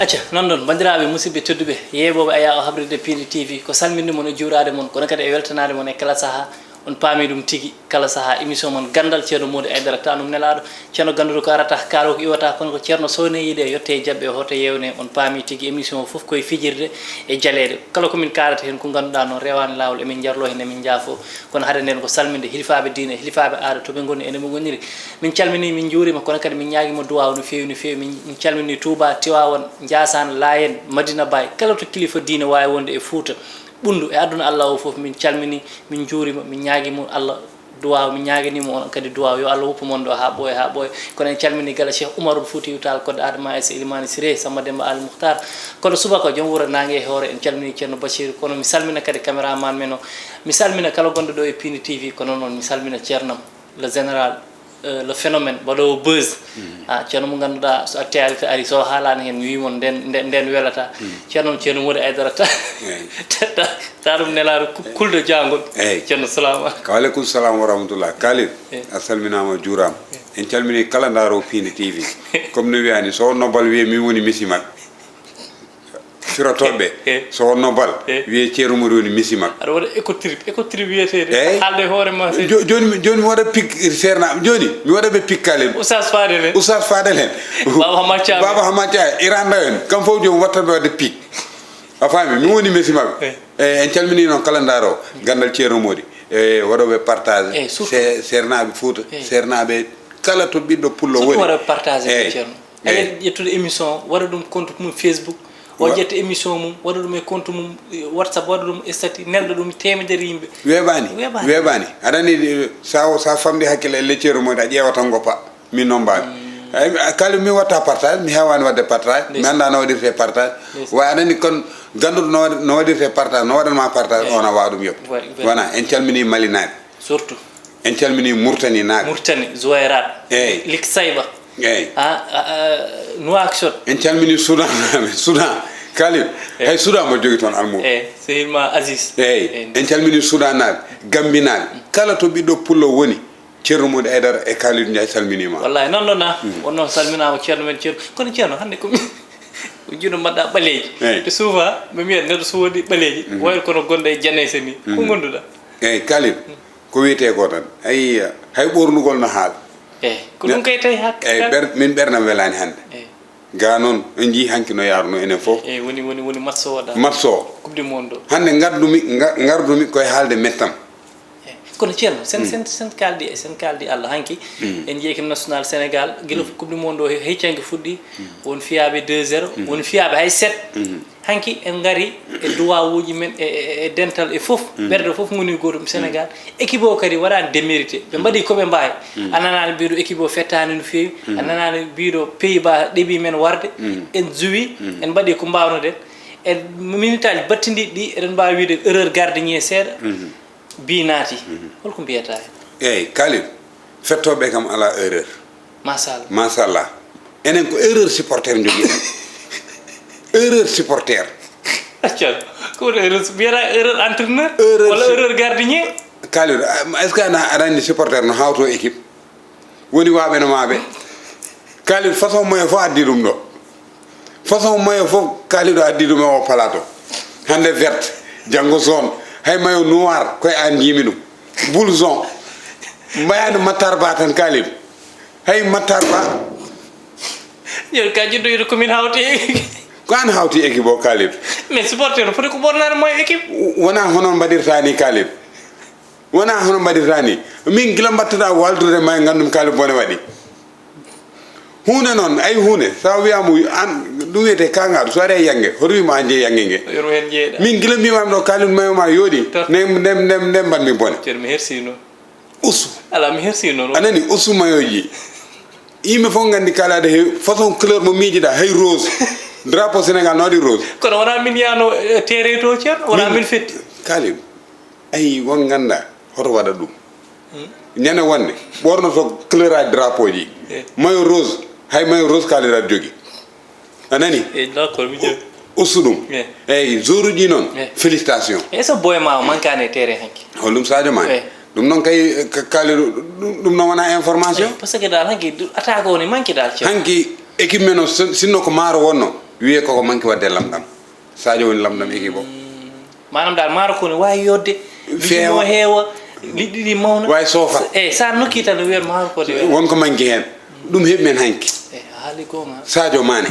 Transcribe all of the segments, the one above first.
acca non ɗon bandiraɓe musidɓe tedduɓe yeeɓoɓe aya o habride Piindi TV ko salminde mon e juurade mon kono kadi e weltanade mon e kala saaha on paami ɗum tigi kala saaha émission mon Ganndal Thierno Mody Aidara ta ɗum nelaɗo ceerno Gandudu ko arata kaalo ko iwata kono ko ceerno sowne yiide yotte e jabɓe hoto yewne on paami tigi émission o foof koye fijirde e jaleɗe kala komin kalata hen ko ganduɗa noon rewani lawol emin jarlo hen emin jaafo kono hade nden ko salminde hilfaɓe diine hilfaɓe aada toɓe goni ene ɓe goniri min calmini min juurima kono kadi min ñaguima duwaw no fewi min calmini Touba Tiwawon Ndiassane Layen Madina Baye kala to kilifa diine wawi wonde e Fouta ɓundu e aduna Allah o foof min calmini min juurima min ñaguimo Allah duwaw min ñaguinimo on kadi duwaw yo Allah huppu mon ɗo ha ɓooya kono en calmini gala Cheikh Oumarul Foutiyou Tall kodde Adama S Ilimani Siré Samba Demba Al Mouhtar kono subaka joom wuuro nangue e hoore en calmini ceerno Bachir kono mi salmina kadi caméraman men o mi salmina kala gonɗo ɗo e Piindi TV kono noon mi salmina ceernam le général le phénomène baɗowo buzz ceerno mo ganduɗa so actualité ari so haalani hen mi wimon nden welata ceerno Mody Aidara ta ɗum nelaɗo kulde jangol ceerno salamu aleykum waaleykum salam wa rahmatullah Kalid a salminama juurama en calmini kala daaro Piindi TV comme no wiyani so nobbal wiye min woni misimat firotoɓe so nobbal wiye Thierno Mody woni misimak aɗa waɗa écotrip wiyetede haalde hoore ma joni mi waɗa pik sernaɓe joni mi waɗa ɓe pikkalen oustaz Fadel hen baba Hamathia iranda en kam fof jomum wattaɓe wadde pik a faami mi woni misimaɓe en calmini noon kala daaro Ganndal Thierno Mody e waɗoɓe partage sernaɓe Fouta sernaɓe kala to ɓiɗɗo pullo woni waɗa partage ceerno aɗa ƴettude émission waɗa ɗum compte mum Facebook o ƴetta émission mum waɗa ɗum e compte mum WhatsApp waɗa ɗum statut nelda ɗum temedere yimɓe weeɓani aɗa andi sa famdi hakkille elle Thierno Mody a ƴeewa tan goppa min noon mbami kala mi watta partage mi hewani wadde partage mi anda no waɗirte partage way aɗa andi kon ganduɗo no waɗirte partage no waɗanma partage on a wawa ɗum yopte wona en calmini malinaɓe surtout en calmini Mourtani Zouairat Lik Sayba Nouakchott en calmini Soudan Kalid hay Soudan mo jogui toon almour sehilma Aziz en calmini Soudan naɓe Gambi naɓe kala to ɓiɗɗo pullo woni Thierno Mody Aidara e Kalidou Ndiaye salminima wallahi noon ɗona on noon salminama ceerno men ceerno kono ceerno hande ko juuɗo mbaɗɗa ɓaleji te souvent ɓe mbiyat neɗɗo so woodi ɓaleji wayno kono gonɗo e janayse ni ko gonduɗa eyyi Kalid ko wiyete ko tan hay ɓornugol no haal ko ɗum kay tawi min ɓerdam welani hande ga noon en jii hanki no yaruno enen foof woni match o waɗa match o coupe du monde o hande gardumi koye haalde mettam kono ceerno sen kaldi Allah hanki en jeeki national Sénégal guila coupe du monde o heccangue fuɗɗi won fiyaɓe 2-0 won fiyaɓe hay 7 hanki en gari e duwawuji men e dental e foof ɓerde foof goni gotum Sénégal équipe o kadi waɗani démérité ɓe mbaɗi koɓe mbawi a nanani mbiɗo équipe o fettani no fewi a nanani mbiɗo Pays-Bas ɗeeɓi men warde en joui en mbaɗi ko mbawnoɗen e minute aji battidiɗi ɗi eɗen mbawi wiide erreur gardien seeɗa bi naati holko mbiyata eyyi Kalid fettoɓe kam ala erreur machallah enen ko erreur supporter jogui erreur supporter accal ko erreur mbiyata erreur entraîneur walla erreur gardien Kalid est ce que aɗa andi supporter no hawto équipe woni waɓe no maɓe Kalid façon moyen fof addi ɗum ɗo façon moyen fof Kalid o addi ɗum e o palato hande verte janggo jaune hay mayo noir koye an jimi ɗum blouson mbayano Matar Ba tan Kalid hay Matar Ba joni ka jiddoyde komin hawti ko an hawti équipe o Kalid mais supporter foti ko ɓornade moye équipe wona hono mbaɗirta ni Kalid wona hono mbaɗirta ni min guila mbattuɗa waldude ma gandum Kalid bone waɗi hunde noon ay hunde sa wiyama an ɗum wiyete kangaɗo so ari e yangue hoto wima an jeeyi yangue gue min guila mbimami ɗo Kalid mayoma yooɗi ndem mbatmi bone mi hersi noon usu ala mi hersi noon anani usu mayoji yimɓe fof gandi kalade he façon couleur mo miijiɗa hay rose drapeau Sénégal no waɗi rose kono wona min yano terre to ceerno wona min fetti Kalid ayi won ganda hoto waɗa ɗum ñande wonde ɓornoto couleur aji drapeau ji mayo rose hay mayo rose Kalid aɗa jogui anani d'accord mi joni ustu ɗum eyyi jour uji noon félicitation so boyema o mankani e terrain hanki hollum Sadio Mané ɗum noon kay Kalid ɗum noon wona information par ce que dal hanki attaque o ne manque dal hanki équipe men o sinno ko maaro wonno wiye koko manki wadde lamɗam Sadio woni lamɗam équipe o manam dal maaro ko ne wawi yodde feewo heewa liɗɗi ɗi mawna way soofa sa nokki tan wiyer maaro ko de wonko manki hen ɗum heeɓi men hanki haali goma Sadio Mané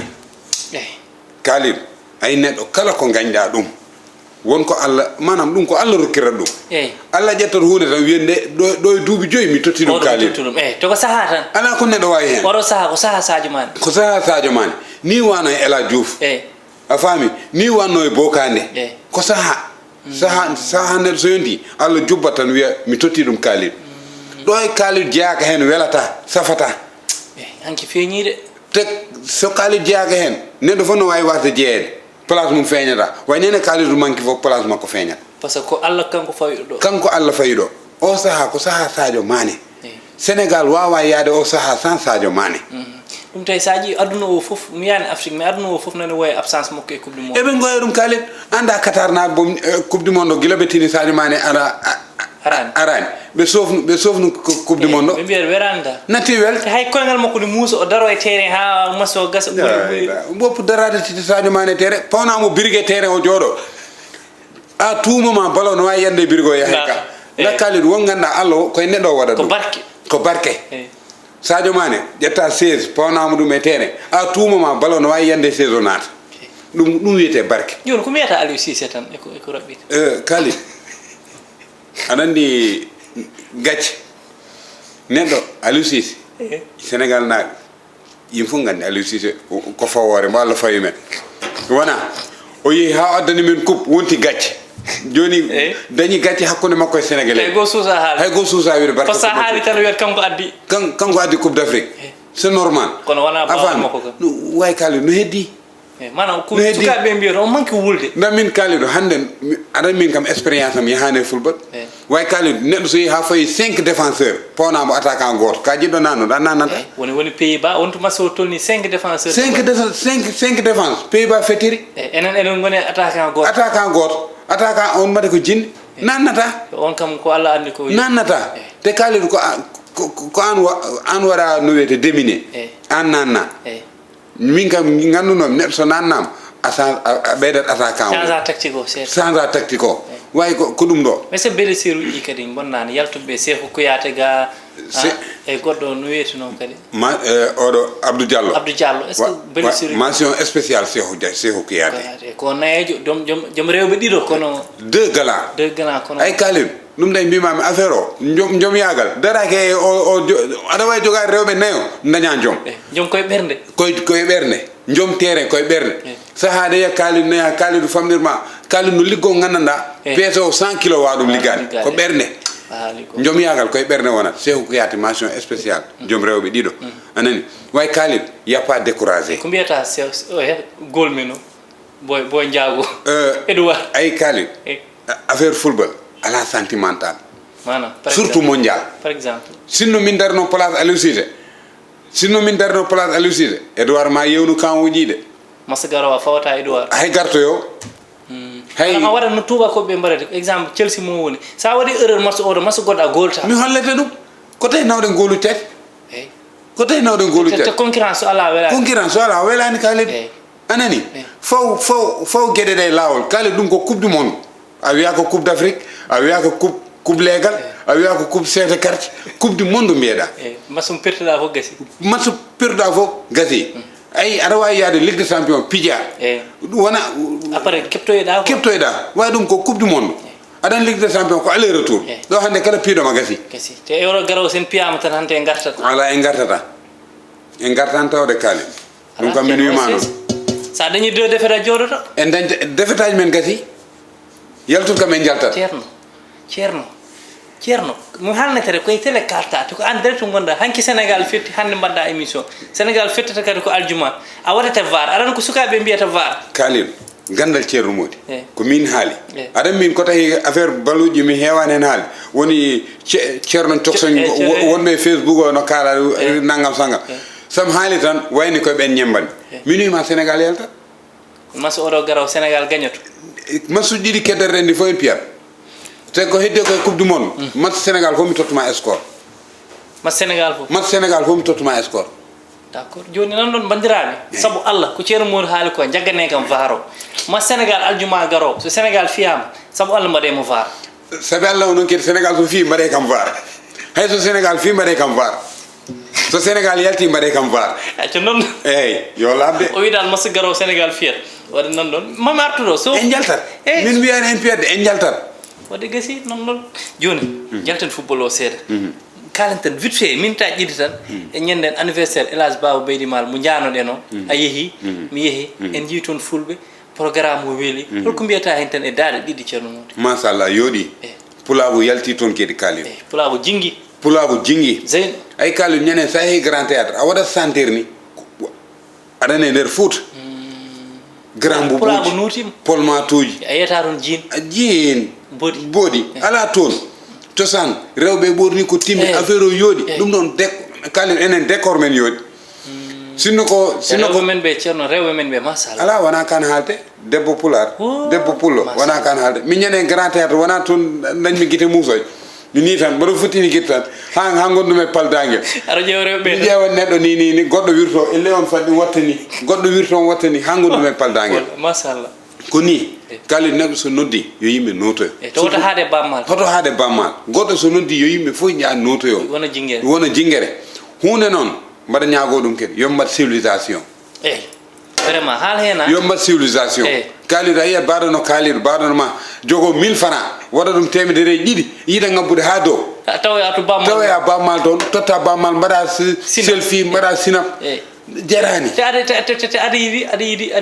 Kalidou ay neɗɗo kala ko gañɗa ɗum wonko Allah manam ɗum ko Allah rokkirata ɗum Allah ƴettat hunde tan wiyende ɗo e duuɓi 5 mi totti ɗum Kalidou to ko saha tan ala ko neɗɗo wawi hen oɗo saha ko saha Sadio Mané ko saha Sadio Mané ni wano e Ela Diouf a faami ni wanno e Bokande ko saha neɗɗo so yonti Allah jubbat tan wiya mi totti ɗum Kalidou ɗo e Kalidou jeeyaka hen welata safata hanki feeñide te so Kalidou jeeyaka hen neɗɗo fof no wawi wasde jeeyede place mum feeñata way nene Kalidou manki fof place makko feeñata par ce que ko Allah kanko fawiɗo ɗo kanko Allah fawi ɗo o saha ko saha Sadio Mané Sénégal wawa yaade o saha sans Sadio Mané ɗum tawi sa ƴi aduna o fof mi yani Afrique mais aduna o fof nane woye absence makko e coupe du monde eɓe goya ɗum Kalidou anda Qatar naɓe bom coupe du monde o guila ɓe tini Sadio Mané arani ɓe sofnu coupe du monde o ɓe mbiyata werani da natti welte hay koyngal makko ne muusa o daro e terrain ha match o gasa boppu darade titi Sadio Mané terrain pawnamo birigue terrain o jooɗo à tout moment ballon no wawi yande birigue o yahay ka nda Kalidou won ganduɗa Allah koye neɗɗo o waɗa ɗum ko barke Sadio Mané ƴetta 16 pawnamo ɗum e terrain à tout moment ballon no wawi yande 16 o naata ɗum wiyete barke joni ko wiyata Aliou Cissé tan eko raɓɓita Kalidou aɗa andi gacce neɗɗo Aliou Cissé Sénégal naaɓe yim fof gandi Aliou Cissé ko fawore mbo Allah fawi men wona o yeehi ha addani men coupe wonti gacce joni dañi gacce hakkude makko e Sénégalais hay go suusa haali hay go suusa wiide barke par ce que haali tan wiyata kanko addi kanko addi coupe d'Afrique c'est normal kono wona bawa makko kam way Kalidou no heddi manam ko sukaɓe mbiyata o manque wulde ndamin Kalidou hande aɗa min kam expérience am yahane fulbat way Kalidou neɗɗo so yeehi ha fayi 5 défenseur pawnamo attaquant goto ka jiɗɗo nannuɗa nannanta woni Pays-Bas on tuma so tolni 5 défenseur 5 défense Pays-Bas fettiri enen goni attaquant goto attaquant on mbaɗa ko jinni nannata on kam ko Allah andi ko nannata te Kalidou ko an waɗa no wiyete déminé an nanna min kam gandunomi neɗɗo so nannama a ɓeydat attaquant changea tactique o way ko ɗum ɗo mais so blessure uji kadi bonnani yaltuɓe Cheikhou Kouyaté ga e goɗɗo no wiyete noon kadi oɗo Abdou Diallo est ce que blessure mention spéciale Cheikhou Kouyaté ko nayejo joom rewɓe ɗiɗo kono deux galan kono ay Kalidou ɗum ɗay mbimami affaire o joom yagal darake aɗa wawi jogade rewɓe nayo daña joom koye ɓerde koye ɓerde joom terrain koye ɓerde sahade ya Kalidou naya Kalidou famnirma Kalidou no liggo gandanɗa peese o 100 kilo wawa ɗum liggade ko ɓerde joom yagal koye ɓerde wonat Cheikhou Kouyaté mention spéciale joom rewɓe ɗiɗo anani way Kalidou y a pas découragé ko mbiyata gol men o boy Ndiago Edouard ay Kalidou affaire football ala sentimental surtout mondial par exemple sinno min darno place Aliou Cissé Edouard ma yewnu kan wujiide masa garowa fawata Edouard hay garto yo hay ma waɗa no tuuba koɓe mbaɗata exemple Chelsea mo woni sa waɗi erreur match oɗo match goɗɗo a golta mi hollete ɗum ko tawi nawɗen golu tete te concurrence so ala welani Kalidou anani faw gueɗe ɗe lawol Kalidou ɗum ko coupe du monde a wiya ko coupe d'Afrique a wiya ko coupe légal a wiya ko coupe chef de carte coupe du monde mbiyeɗa match perduɗa fof gasi ay aɗa wawi yaade ligue des champion pija wona après keptoyɗa way ɗum ko coupe du monde aɗan ligue des champion ko aller retour ɗo hande kala piiɗoma gasi te euro garaw sen piyama tan hante en gartata ala en gartan tawde Kalidou ɗum kam min wima noon sa dañi 2 défaites a jooɗoto en dañta défaite aji men gasi yaltude kam en jaltat Thierno mo halnetere koye télé kalta to ko an direct gonɗa hanki Sénégal fetti hande mbaɗɗa émission Sénégal fettata kadi ko aljuma a waɗata VAR aɗan ko sukaɓe mbiyata VAR Kalidou Ganndal Thierno Mody ko min haali aɗan min ko tawi affaire baluji mi hewani hen haali woni Thierno Toksoñ wonɓe Facebook o no kaala naggam sangam sam haali tan wayni koye ɓen ñembani min wima Sénégal yaltat match oɗo garaw Sénégal gagnoto match uji ɗiɗi keddere rendi fof en piyat te ko hedde koye coupe du monde match Sénégal fof mi tottuma score match Sénégal fof mi tottuma score d'accord joni nan ɗon bandiraɓe saabu Allah ko ceerno Mody haali ko jaggane kam varo ma Sénégal aljuma garo so Sénégal fiyama saabu Allah mbaɗemo var sabi Allah onon kadi Sénégal so fi mbaɗe kam var hay so Sénégal fi mbaɗe kam var so Sénégal yalti mbaɗe kam var acca noon eyyi yo labde o wi dal massa garo Sénégal fiyat waɗa nan ɗon mami artuɗo so en jaltat min mbiyani en piyadde en jaltat wadde gasi non ɗon joni jalten football o seeɗa kalen tan vite fait minutaji ɗiɗi tan e ñanden anniversaire Elage Baba Beydi Mal mo janoɗen o a yeehi mi yeehi en jii toon fulɓe programme o weeli holko mbiyata hen tan e daaɗe ɗiɗi ceerno Mody machallah yooɗi pulago yalti toon kedi kalin pulago jingui pulago jingui zeyn ay kalin ñanen sa yeehi grand théâtre a waɗat sentir ni aɗane nder Fouta grand boubouji pulago nuutima polmatuji a yiyata toon jiin jiin boɗi ala toon cosaan rewɓe ɓorni ko timmi affaire o yooɗi ɗum ɗon kalin enen décor men yooɗi sinno ko rewɓe men ɓe ceerno rewɓe men ɓe machallah ala wona kan haalde debbo pular debbo pullo wona kan haalde min ñane grand théâtre wona toon dañmi guite muusoy ni tan mbaɗo fottini guite tan ha gonɗum e paldaguel aɗa ƴeewa rewɓe mi ƴeewan neɗɗo ni goɗɗo wirto elle on fadɗi wattani goɗɗo wirto on wattani ha gonɗum e paldaguel machallah ko ni kalin neɗɗo so noddi yo yimɓe notoyo towoto haade bammal hoto haade bammal goɗɗo so noddi yo yimɓe fof jaa notoyo wona jingere hunde noon mbaɗa ñaago ɗum kadi yo mbat civilisation vraiment haal hena yo mbat civilisation kaaliɗo a yiya baɗono kaaliɗo baɗono ma jogo 1000 francs waɗa ɗum temedere ɗiɗi yiiɗa ngabbude ha dow tawoya bammal toon totta bammal mbaɗa selfie mbaɗa sinap jarani te aɗa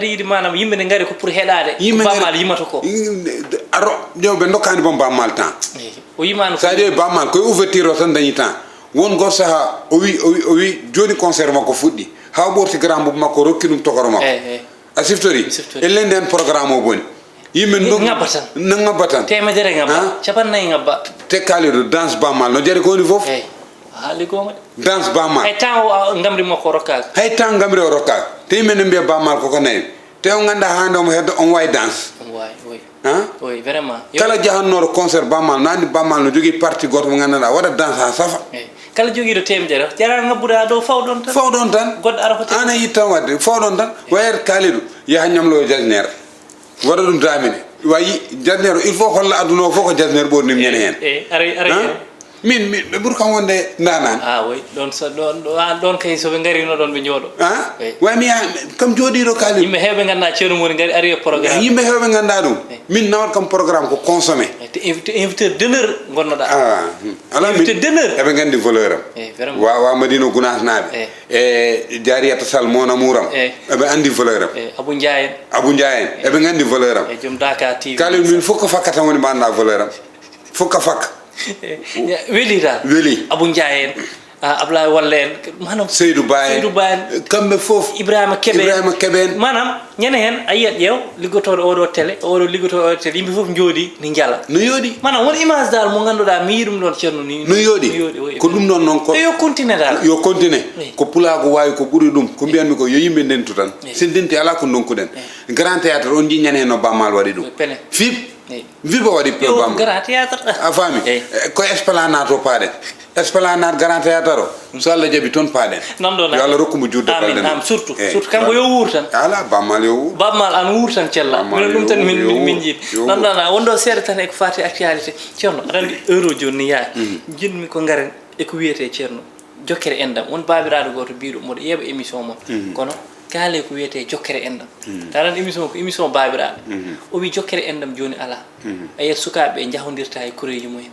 yiɗi manam yimɓe ne gaari ko pour heɗade bammal yimata ko aro ƴewɓe dokkani bon bammal temps o yimano sa ƴeewi bammal koye ouverture o tan dañi temps won gor saaha o wi joni concert makko fuɗɗi ha ɓorti grand boubou makko rokki ɗum tokoro makko a siftori ellen nden programme o boni yimɓe no ngabba tan temedere ngabba capannayyi ngabba te kaaliɗo danse bammal no jaari ko woni foof haali gonga danse bammal hay temps o gamri makko rokkaka hay temps gamri o rokkaka te yimɓe ne mbiya bammal koko nayi te o ganda hande omo heddo on wawi danse oui vraiment kala jahannoɗo concert bammal no andi bammal no jogui parti goto mo gandanɗa waɗa danse ha safa kala joguiɗo temedere jara ngabbude ha dow fawɗon tan goɗɗo ara ko an a yit tan wadde fawɗon tan wayata kaaliɗo yaha ñamloyo jasnere waɗa ɗum damine wayi jasnere il faut holla aduna o fof ko jasnere ɓornim ñane hen ara min ɓe ɓuuri kam wonde nanani oui ɗon kay soɓe garino ɗon ɓe jooɗo way mi kam jooɗiɗo kaaliɗo yimɓe hewɓe ganda ceerno Mody gari ari e programme yimɓe hewɓe ganda ɗum min nawat kam programme ko consommé te inviteur d'honneur gonnoɗa ala invité d'honneur eɓe gandi valeur am wa Madino Gounas naɓe e Diariyata Sall mon amour am eɓe andi valeur am Abou Ndiaye en eɓe gandi valeur am joom Dakar TV kaaliɗo min fof ko fakka tan woni mbo anda valeur am fof ka fakka weeli tan weeli Abou Ndiaye en Ablaye Walla en manam Seydou Ba en kamɓe fof Ibrahima Keɓe en manam manam ñande hen a yiyat ƴeew liggotoɗo oɗo télé oɗo liggotoɗo oɗo télé yimɓe fof jooɗi ni jala no yooɗi manam won image dal mo ganduɗa mi yi ɗum ɗon ceerno ni no yooɗi ko ɗum ɗon noon ko yo continue dal yo continue ko pulago wawi ko ɓuuri ɗum ko mbiyanmi ko yo yimɓe ndentu tan sen denti ala ko donkuɗen grand théâtre on jiññane hen no bammal waɗi ɗum fib vibo waɗi bammal grand théâtre a faami ko esplanade o paaɗen esplanade grand théâtre o so Allah jaaɓi toon paaɗen yo Allah rokkumo jurde balɗe surtout kanko yo wuur tan ala bammal yo wuur bammal an wuur tan cella minen ɗum tan min jiiɗi nandana wonɗo seeɗa tan eko fati actualité ceerno aɗa andi heure o joni ni yaaki jinmi ko garen eko wiyete ceerno jokkere endam won babiraɗo goto mbiɗo moɗo ƴeeɓa émission moon kono kaale ko wiyete jokkere endam taran émission ko émission babiraɗo o wi jokkere endam joni ala a yiyat sukaɓe jahodirta e kureji mumen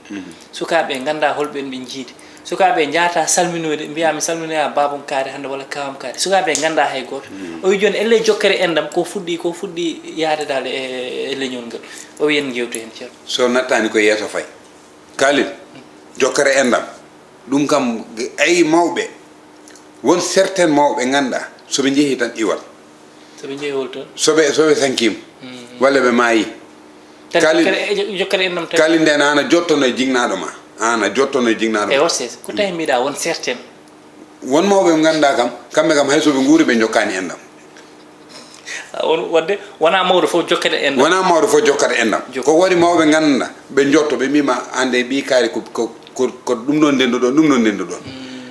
sukaɓe ganda holɓen ɓe jiidi sukaɓe jaata salminoyde mbiyami salminoya babam kaari hande walla kawam kaari sukaɓe ganda hay goto o wi joni elle jokkere endam ko fuɗɗi yaade dal e leñol ngol o wi en jewtu hen ceerno so nattani ko yeeso fayi kalin jokkere endam ɗum kam ayi mawɓe won certaine mawɓe ganduɗa soɓe jeehi tan iwat soɓe jeehi hol toon soɓe sankima walla ɓe maayi jokkere endam kali nden an a jottono e jignaɗo ma an a jottono e jignaɗo e wossese ko tawi mbiɗa won certaine won mawɓe ganduɗa kam kamɓe kam hay soɓe guuri ɓe jokkani endam wadde wona mawɗo fof jokkata endam wona mawɗo fof jokkata endam ko waɗi mawɓe ganduɗa ɓe jotto ɓe mbima ande ɓi kaari ko ɗum ɗon ndendu ɗon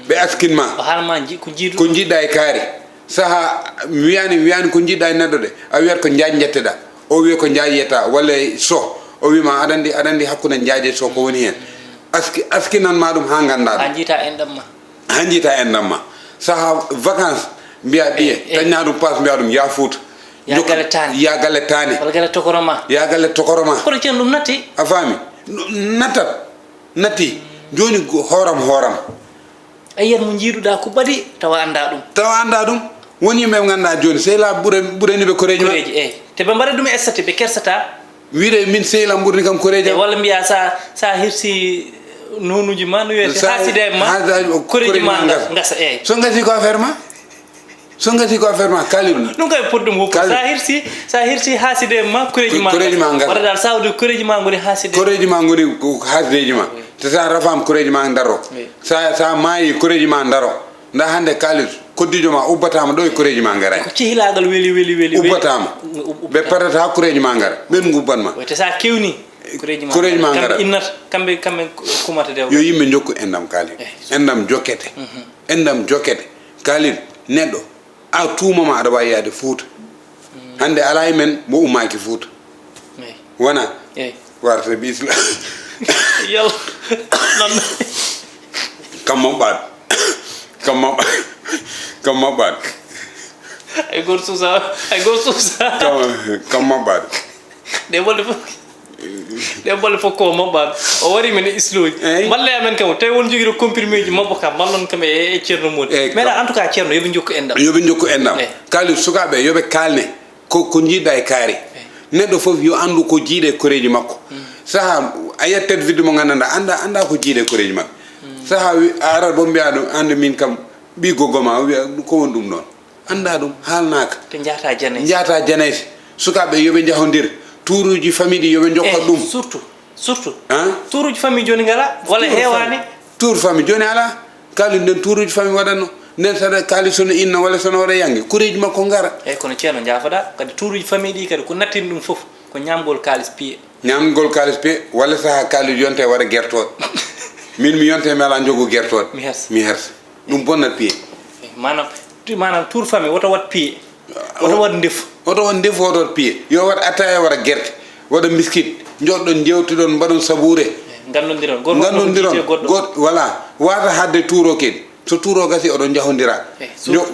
ɓe askin ma halma ko jiidu ko jiɗɗa e kaari saha wiyani ko jiɗɗa e neɗɗo de a wiyat ko jaaji jetteɗa o wiya ko jaaji yetta walla so o wima aɗa andi hakkude jaaji so ko woni hen askinan ma ɗum ha ganda ha jiita enɗam ma ha jiita enɗam ma saha vacance mbiya ɓiye tañna ɗum passe mbiya ɗum ya Fouta ya galle tane wala galle tokoroma ya galle tokoroma kono cen ɗum natti a faami natti joni hooram a yiyat mo jiiɗuɗa ko ɓaɗi tawa anda ɗum woni yimɓe ɓe ganduɗa joni sehla ɓuraniɓe koreji ma eyyi te ɓe mbaɗa ɗum e essate ɓe kersata wiide min sehlam ɓurni kam koreji walla mbiya sa hirsi nonuji ma no wiyete haside ma koreji ma gasa eyyi so gasi ko affaire ma kaali ɗum kay pour ɗum huppo sa hirsi haside ma koreji ma waɗa dal sawde koreji ma goni haside koreji ma goni hasideji ma te sa rafama koreji ma daro sa maayi koreji ma daro nda hande kaali koddijo ma ubbatama ɗo e koreji ma gara ko cehilagal weeli ubbatama ɓe parata ha koreji ma gara ɓen gubban ma te sa kewni koreji ma gara innata kamɓe kumata dew yo yimɓe jokku endam kaali endam jokkete kaali neɗɗo a tuumama aɗa wawi yaade Fouta hande ala e men mo ummaki Fouta wona warta bisla yalla non kam maɓɓaɗo ay gor suusa kam maɓɓaɗo ɗe bolle fof ko maɓɓaɗo o wari men e isloji mballe amen kam tawi won joguiɗo comprimé ji mabbo kam ballon kam e Thierno Mody mais en tout cas Thierno yoɓe jokku endam kaali sukaɓe yoɓe kalne ko jiiɗɗa e kaari neɗɗo foof yo andu ko jiiɗe koreji makko saha a yettet vidde mo gandanɗa anda ko jiiɗe koreji makko saha a arat bo mbiya ɗum ande min kam ɓi goggoma wiya ko woni ɗum ɗon anda ɗum haalnaka te jata janaysi sukaɓe yoɓe jahodir touruji famille ɗi yoɓe jokkat ɗum surtout touruji famille joni ngala walla hewani tour famille joni ala kaali nden touruji famille waɗatno nden saɗa kaali sono inna walla sono waɗa yangue kureji makko gara eyyi kono ceerno jafoɗa kadi touruji famille ɗi kadi ko nattini ɗum foof ko ñamgol kalis piye walla saaha kaali yonte waɗa guertoɗe min mi yonte mi ala jogo guertoɗe mi hersa ɗum bonnat piye manam tour famille woto wat piye oto wat ndefu oto wat piye yo wat attaya waɗa guerte waɗa biscuit joɗɗon jewtuɗon mbaɗon sabouré gandodiron goɗɗo voilà wata hadde tour o kedi so tour o gasi oɗon jahodira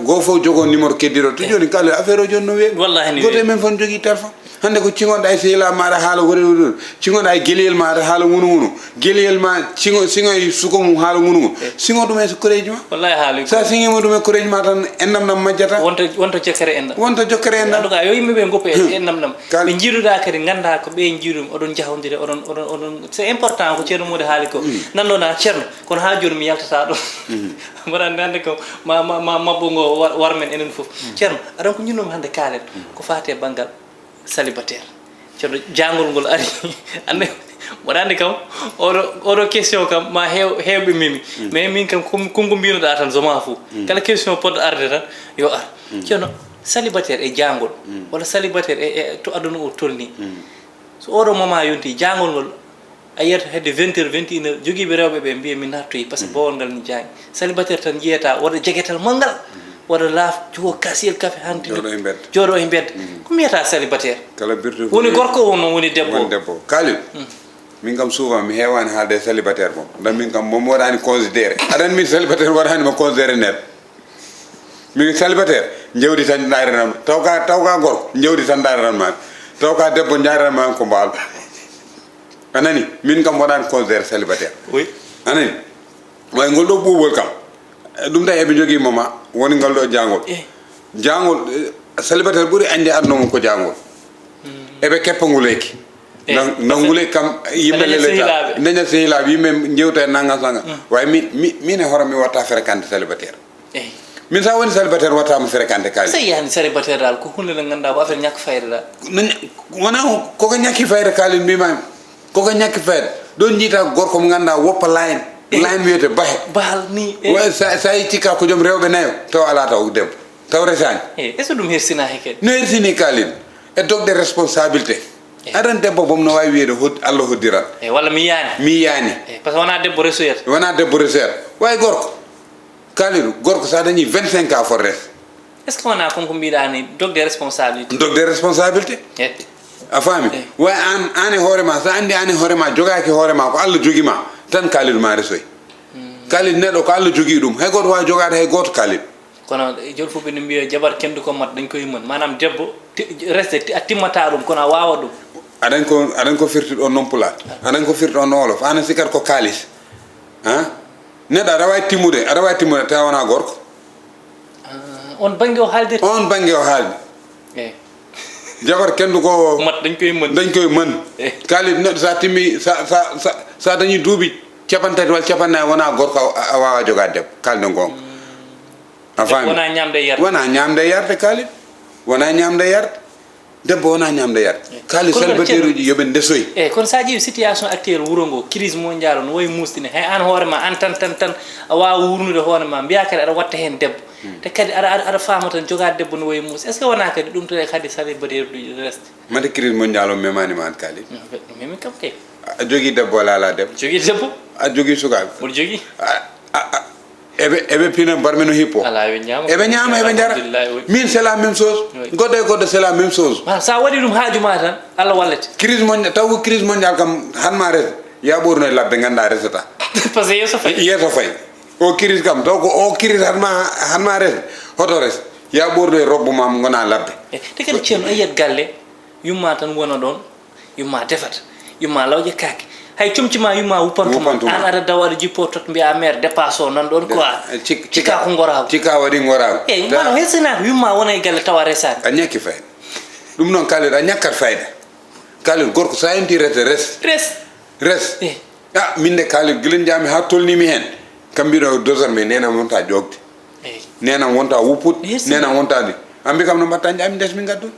go fof jogo numéro keddiɗo to joni kala affaire o joni no weeɓi goto men fon jogui téléphone hande ko cingoɗa e sehila maɗa haala woni cingoɗa e gueliyel maɗa haala wunu gueliyel ma singo e suko mum haala wunu singo ɗum e koreji ma wallahi haali sa singima ɗum e koreji ma tan endam ɗam majjata wonto jokkere endam en tout cas yo yimɓeɓe goppo e endam ɗam ɓe jiiɗuɗa kadi ganda ko ɓe jiiɗum oɗon jahodire oɗon c'est important ko Thierno Mody haali ko nanɗona Thierno kono ha joni mi yaltata ɗon mbaɗa andi hande ko mabbo ngo war men enen foof Thierno aɗon ko jinnomi hande kaalen ko fate banggal célibataire ceerno jangol ngol ari ande mboɗa andi kam oɗo question kam ma hewɓe memi mais min kam konko mbinoɗa tan zoma fou kala question poɗɗo arde tan yo ar ceerno célibataire e jangol walla célibataire e to aduna o tolni so oɗo moment yonti jangol ngol a yiyata hedde 20 heures 21 heures joguiɓe rewɓe ɓe mbiya min nattoyi par ce que bowol ngal ni jangi célibataire tan jiyata waɗa jeguetal manggal waɗa laaf jogo kasiyel café hanti jooɗo e bedda ko mbiyata célibataire woni gorko o noon woni debbo kalil min kam souvent mi hewani haalde célibataire mom nda min kam momi waɗani considéré aɗani min célibataire waɗanima considéré neɗɗo min célibataire jewdi tan dariranma tawka gorko jewdi tan dariranmami tawka debbo jariranmami ko mbaalo anani min kam waɗani considéré célibataire anani way ngol ɗo ɓuuɓol kam ɗum tawi eɓe jogui mama woni ngal ɗo jangol célibataire ɓuuri ande aduna mum ko jangol eɓe keppa nguleyki nangule kam yimɓe leleta daña sehilaɓe yimɓe jewta e naggam sanga way min e hoore mi watta fréquente célibataire min sa woni célibataire wattama fréquente kaali so yani célibataire dal ko hunde nde ganduɗa ko affaire ñakka fayre da wona koko ñakki fayre kaali mbimami koko ñakki fayre ɗon jiita gorko mo ganduɗa woppa line wiyete bahe bahal ni sa yi cikka ko joom rewɓe nayo taw ala taw debbo taw resani est ce que ɗum hersina heke no hersini kalin e dogde responsabilité aɗan debbo bom no wawi wiyede Allah hoddiran walla mi yani mi yani par ce que wona debbo resoyata way gorko Kalidou gorko sa dañi 25 ans forres est ce que wona konko mbiɗani dog des responsabilités dog des responsabilité a faami way an e hoorema sa andi an e hoorema jogaki hoorema ko Allah jogima tan Kalidou ma resoy Kalidou neɗɗo ko Allah jogui ɗum hay goto wawi jogade hay goto Kalidou kono jol fof ɓe mbiya jabar kendu ko mat dañ koye mën manam debbo reste a timmata ɗum kono a wawa ɗum aɗan ko firti ɗon noon pulaar aɗan ko firti ɗon no wolof ana sikat ko kalis han neɗɗo aɗa wawi timmude tawa wona gorko on banggue o haalde eyyi jabar kendu ko mat dañ koye mën kalis neɗɗo sa timmi sa dañi duuɓi capantati walla capannayi wona gorko a wawa jogade debbo kalde gonga a faami wona ñamde yarde Kalidou wona ñamde yarde debbo wona ñamde yarde Kalidou célibataire uji yoɓe ndesoyi eyyi kono sa ƴeewi situation actuelle wuuro ngo crise mondial no wayi mustine hay an hoorema an tan a wawa wurnude hoorema mbiya kadi aɗa watta hen debbo te kadi aɗa faama tan jogade debbo no wayi musti est ce que wona kadi ɗum to kadi célibataire uji reste mate crise mondial o memanima an Kalidou memi kam kay a jogui debbo wala ala debbo a jogui sukaɓe mboɗo jogui eɓe pina barme no hippo eɓe ñama eɓe jara min c'est la même chose goɗɗo e goɗɗo c'est la même chose sa waɗi ɗum haajuma tan Allah wallete crise mondial taw ko crise mondial kam hanma rese ya ɓurno e labbe ganda resata par ce que yeeso fay o crise kam taw ko o crise hanma rese hoto res ya ɓurno e robbo ma gona labbe te kadi ceerno a yiyat galle yumma tan wona ɗon yumma defata yumma lawƴe kaake hay comcima yumma wuppantuma an aɗa dawa aɗa jippo tot mbiya mère dépasse o nan ɗon quoi cika ko gorago cika waɗi gorago eyyi mano hessinako yumma wona e galle tawa resani a ñakki fayda ɗum noon Kalidou a ñakkat fayda Kalidou gorko sa enti rete res min de Kalidou guila jami ha tolnimi hen kam mbiɗo désormais nenam wonta jogde nenam wonta wuppude nenam wonta ndi ambi kam no mbatta jami des min gaddu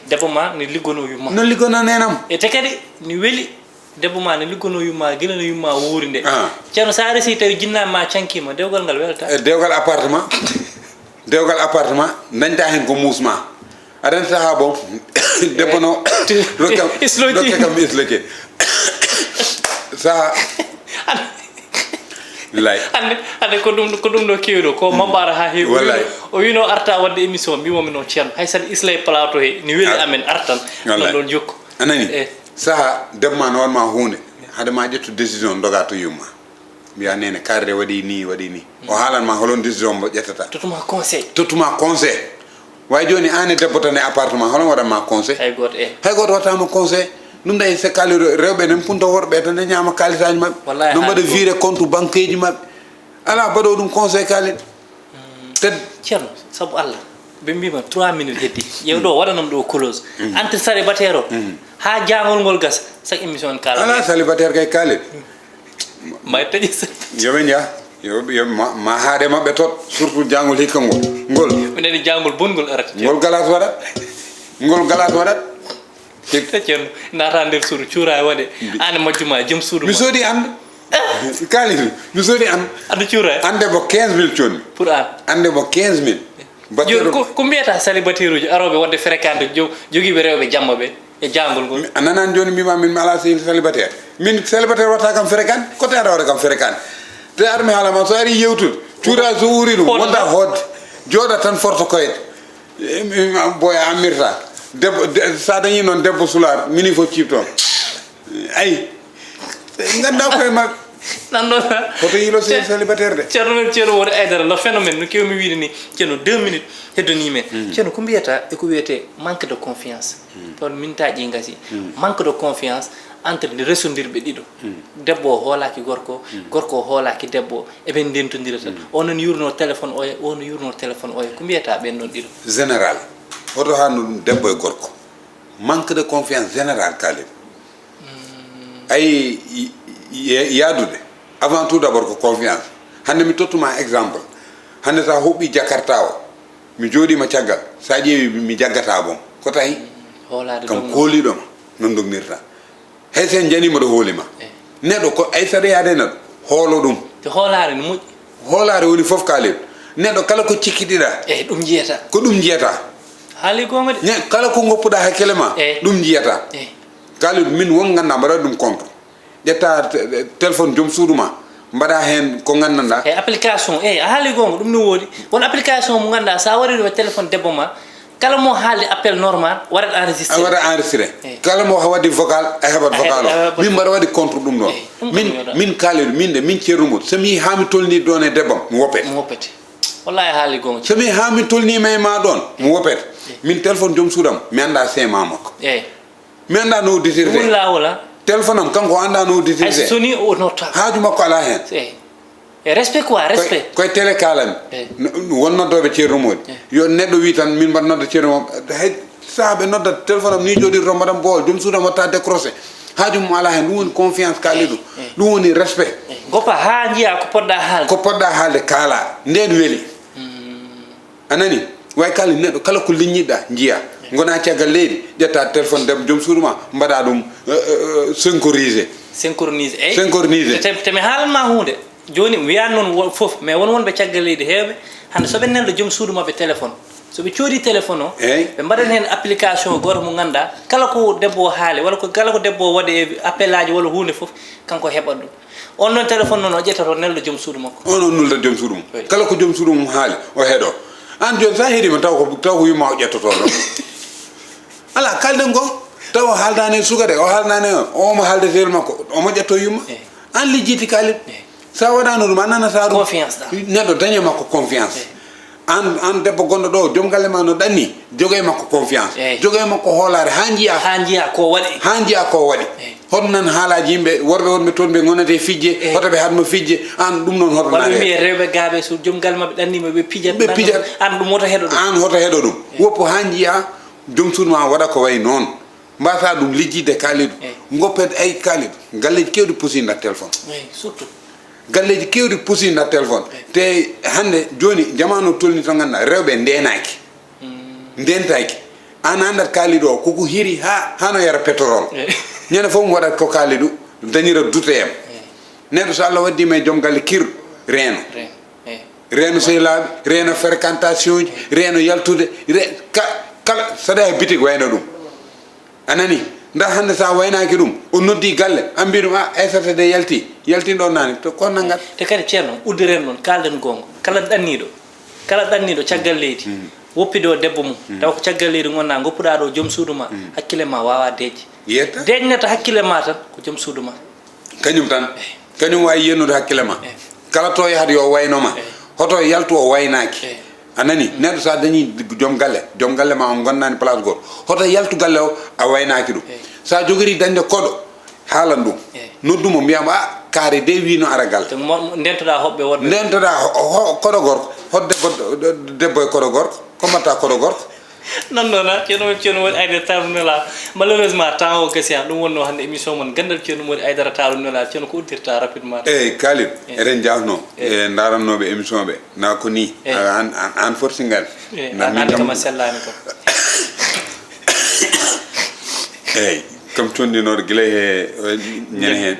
debbo ma ne liggono yumma no liggono nenam e te kadi ni weeli debbo ma ne liggono yumma guila no yumma wuuri nde ceerno sa resi tawi jinnami ma cankima dewgal ngal welta dewgal appartement dañta hen ko musma aɗa saaha bon debbo no rokkam isloke saha lay ande ko ɗum ɗo kewiɗo ko mambara ha heewi o wino arta wadde émission mbimomi noon ceerno hay saɗa isla e plateau he ni weeli amen artan ɗon ɗon jokku anani saha debbo ma no wanma hunde hade ma ƴettu décision doga to yumma mbiya nene karde waɗi ni o haalanma holon décision mo ƴettata tottuma conseil way joni an e debbo tan e appartement holon waɗanma conseil hay goto wattama conseil ɗum ɗay so Kalidou rewɓe nen punta worɓe tan ne ñama kalisaji mabɓe no mbaɗa viré compte banque ji mabɓe ala mbaɗo ɗum conseil Kalidou te ceerno saabu Allah ɓe mbima 3 minutes heddi ƴeew ɗo waɗanam ɗo close entre célibataire o ha jangol ngol gas chaque émission en kala ala célibataire kay Kalidou may taƴi yoɓe jaa ma haade mabɓe tot surtout jangol hikka ngol mineni jangol bongol arata ngol galas waɗat te ceerno nata nder suudu cuura e waɗe ane majjuma joom suudu mi soodi ande Kalidou mi soodi ande cuura ande bo 15 000 conni pour an ande bo 15 000 joni ko mbiyata célibataire uji aroɓe wadde fréquente joguiɓe rewɓe jamma ɓe e jangol ngol a nanani joni mbima min mi ala célibataire min célibataire watta kam fréquente kote aɗa waɗa kam fréquente te aɗa mi haalama so ari yewtude cuura so uri ɗum wonta hodde jooɗa tan forto koyɗe boya ammirta debbo sa dañi noon debbo sular mini fof cib toon ayi ganda koye mabɓe nan ɗon hoto yilo célibataire de ceerno woni aydara le phénomène no kewmi wiide ni ceerno 2 minutes heddoni men ceerno ko mbiyata eko wiyete manque de confiance toon mintaji gasi manque de confiance entre nde resondirɓe ɗiɗo debbo o hoolaki gorko o hoolaki debbo eɓe ndentodira tan onon yurno téléphone oya ono yurno téléphone oya ko mbiyata ɓen ɗon ɗiɗo général hoto hanno ɗum debbo e gorko manque de confiance général Kalidou ayi yaadude avant tout d'abord ko confiance hande mi tottuma exemple hande sa huɓɓi jakarta o mi jooɗima caggal sa ƴeewi mi jaggata bon ko tahi kam kooliɗoma non dognirta hay sen janima ɗo hoolima neɗɗo ko ay saɗa yaade neɗɗo hoolo ɗum hoolare no moƴƴi hoolare woni foof Kalidou neɗɗo kala ko cikkiɗiɗa ɗum jiyata ko ɗum jiyata haali gonga de kala ko goppuɗa hakkille ma ɗum jiyata Kalidou min won ganda mbaɗa ɗum compte ƴetta téléphone joom suudu ma mbaɗa hen ko gandanɗa e application a haali gonga ɗum no woodi won application mo ganduɗa sa wari ɗo téléphone debbo ma kala mo haalde appel normal waɗat enregistré waɗa enregistré kala mo waɗi vocal a heɓat vocal o min mbaɗa waɗi contre ɗum ɗon min kaaliɗo min de min Thierno Mody somi yi hami tolni ɗon e debbam mi woppete wallahi haali gonga somi yi hami tolnima e ma ɗon mi woppete min téléphone joom suuɗam mi anda sema makko mi anda no udditirte ɗum lawola téléphone am kanko anda no udditirte hay soni o notable haaju makko ala hen e respect quoi respect koye télé kalami won noddoɓe Thierno Mody yo neɗɗo wi tan min mbaɗa nodda Thierno Mody hay sahaɓe nodda téléphone am ni joɗirto mbaɗam bool joom suudam watta décroché haaju mum ala hen ɗum woni confiance kaali ɗum ɗum woni respect goppa ha jiiya ko poɗɗa haalde kaala nden weeli anani way kala neɗɗo kala ko liññiɗɗa jiiya gona caggal leydi ƴetta téléphone debbo joom suudu ma mbaɗa ɗum synchronisé temi haalanma hunde joni mi wiyan noon foof mais won wonɓe caggal leydi heewɓe hande soɓe nelɗo joom suudu mabɓe téléphone soɓe coodi téléphone o ɓe mbaɗan hen application goto mo ganduɗa kala ko debbo o haali walla kala ko debbo o waɗi e appel aji walla hunde foof kanko heɓat ɗum on noon téléphone noon o ƴettato nelɗo joom suudu makko on on nulda joom suudu mum kala ko joom suudu mum haali o heeɗo an joni sa heeɗima taw ko wima o ƴettoto ɗo ala kalden gon taw o haaldani suka de o haaldani omo haaldetel makko omo ƴetto yumma an lijjiti kalit sa waɗano ɗum a nanata ɗum neɗɗo dañe makko confiance an debbo gonɗo ɗo joom galle ma no ɗanni jogay makko confiance jogay makko hoolare ha jiiya ko waɗi hoto nan haalaji yimɓe worɓe wonɓe toon ɓe gonete fijje hoto ɓe hatmo fijje an ɗum noon hoto walla wiye rewɓe gaaɓe so joom galle mabɓe ɗannima ɓe pijat an ɗum hoto heɗo ɗum an hoto heɗo ɗum woppo ha jiiya joom suudu ma waɗa ko way noon mbasa ɗum lijjidde kaaliɗo goppede ay kaaliɗo galleji kewɗi pusi nder téléphone surtout galleji kewɗi pusi nder téléphone te hande joni jamanu tolni to ganduɗa rewɓe ndenaki ndentaki an andat kaaliɗo o koko hiri hano yara pétrole ñande foof mo waɗat ko kaaliɗo dañira duteyam neɗɗo so Allah waddima e joom galle kirɗo reeno sehlaɓe reeno fréquentation ji reeno yaltude kala saɗa e bitig wayno ɗum anani nda hande sa waynaki ɗum o noddi galle an mbi ɗum Aissata de yalti ɗon nani to ko naggat te kadi ceerno uddiren noon kalden gonga kala ɗanniɗo caggal leydi woppide o debbo mum taw ko caggal leydi gonna goppuɗa ɗo joom suudu ma hakkille ma wawa deeƴe deeƴnata hakkille ma tan ko joom suudu ma kañum tan kañum wawi yennude hakkille ma kala to yahata yo waynoma hoto yaltu o waynaki anani neɗɗo sa dañi joom galle ma on gonnani place goto hoto yaltu galle o a waynaki ɗum sa jogori dañde koɗo haalan ɗum noddumo mbiyama kaari de wino ara galle ndentoɗa hoɓɓe wonɓe ndentoɗa koɗo gorko hodde debbo e koɗo gorko ko mbatta koɗo gorko non non ceerno Mody Aidara taalunela malheureusement temps o gasi ɗum wonno hande émission mon Ganndal ceerno Mody Aidara taalunela ceerno ko uddirta rapidement eyyi kalib eɗen jafno e darannoɓe émission ɓe na ko ni an forti ngal an kama sellani ko eyyi comme tondinoɗo guila e ñande hen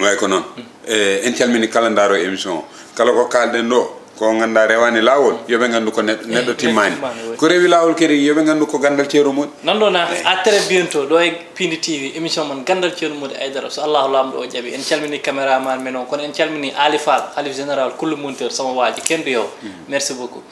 way ko noon en calmini kala daaro émission o kala ko kalɗen ɗo ko ganduɗa rewani lawol yoɓe gandu ko neɗɗo timmani ko rewi lawol kadi yoɓe gandu ko Ganndal Thierno Mody non ɗon à très bientôt ɗo e Piindi TV émission mon Ganndal Thierno Mody Aidara so Allahu lamɗo o jaaɓi en calmini caméraman men o kono en calmini Ali Fall halif général kullu monteur sama waaji kendu yo merci beaucoup